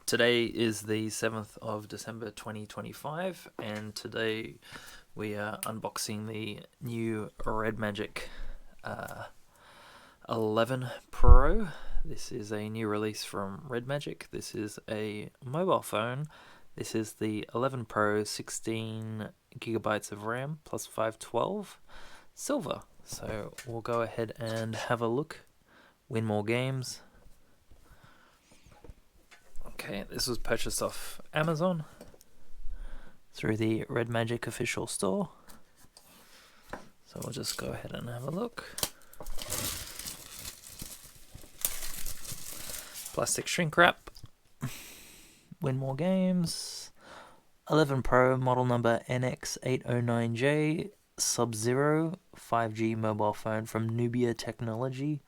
Today is the 7th of December 2025, and today we are unboxing the new Redmagic 11 Pro. This is a new release from Redmagic. This is a mobile phone. This is the 11 Pro, 16 gigabytes of RAM plus 512 silver. So we'll go ahead and have a look, win more games. Okay, this was purchased off Amazon through the Redmagic official store. So we'll just go ahead and have a look. Plastic shrink wrap. Win more games. 11 Pro, model number NX809J, Sub-Zero, 5G mobile phone from Nubia Technology.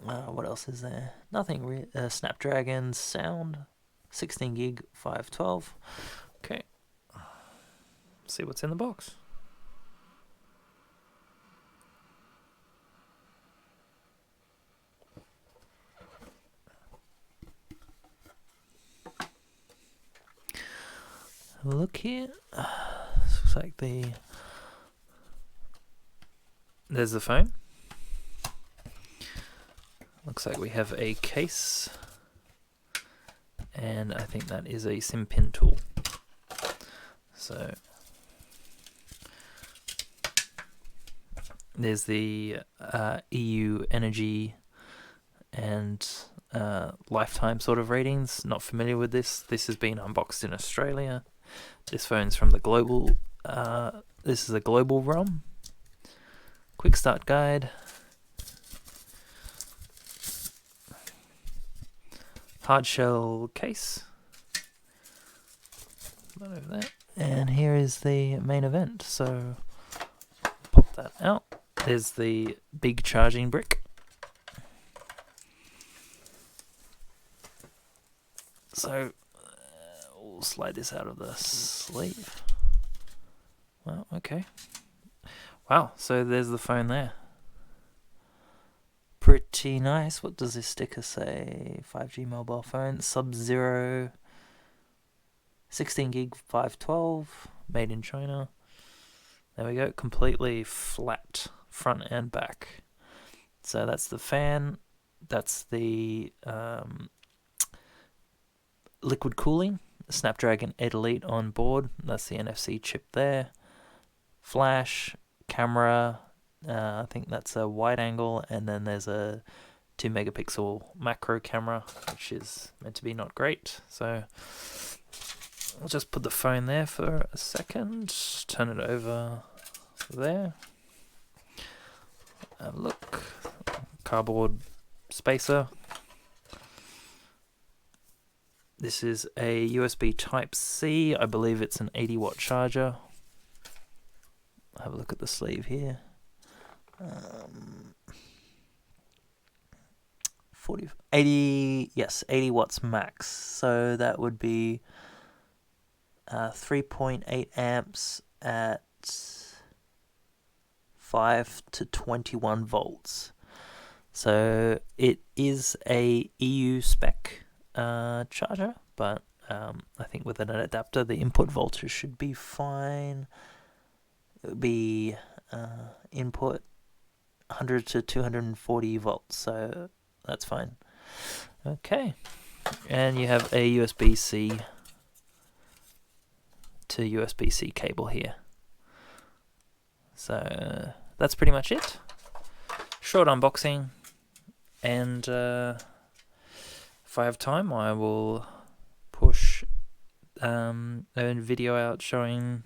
What else is there? Nothing. Snapdragon sound, 16 gig, 512. Okay. See what's in the box. Have a look here. Looks like there's the phone. Looks like we have a case, and I think that is a SIM pin tool. So there's the EU energy and lifetime sort of ratings. Not familiar with this. This has been unboxed in Australia. This phone's from the global. This is a global ROM. Quick start guide. Hard shell case. Over there. And here is the main event. So pop that out. There's the big charging brick. So we'll slide this out of the sleeve. Well, okay. Wow, so there's the phone there. Pretty nice. What does this sticker say? 5G mobile phone, Sub-Zero, 16 gig, 512, made in China. There we go, completely flat front and back. So that's the fan. That's the liquid cooling. Snapdragon 8 Elite on board. That's the NFC chip there. Flash, camera. I think that's a wide angle, and then there's a 2 megapixel macro camera, which is meant to be not great. So I'll just put the phone there for a second, turn it over there. Have a look. Cardboard spacer. This is a USB Type-C. I believe it's an 80-watt charger. Have a look at the sleeve here. 80 watts max. So that would be 3.8 amps at 5 to 21 volts. So it is a EU spec charger, but I think with an adapter, the input voltage should be fine. It would be input 100 to 240 volts, so that's fine. Okay, and you have a USB-C to USB-C cable here. So that's pretty much it. Short unboxing, and if I have time, I will push a video out showing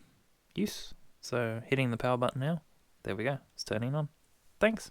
use. So hitting the power button now. There we go. It's turning on. Thanks.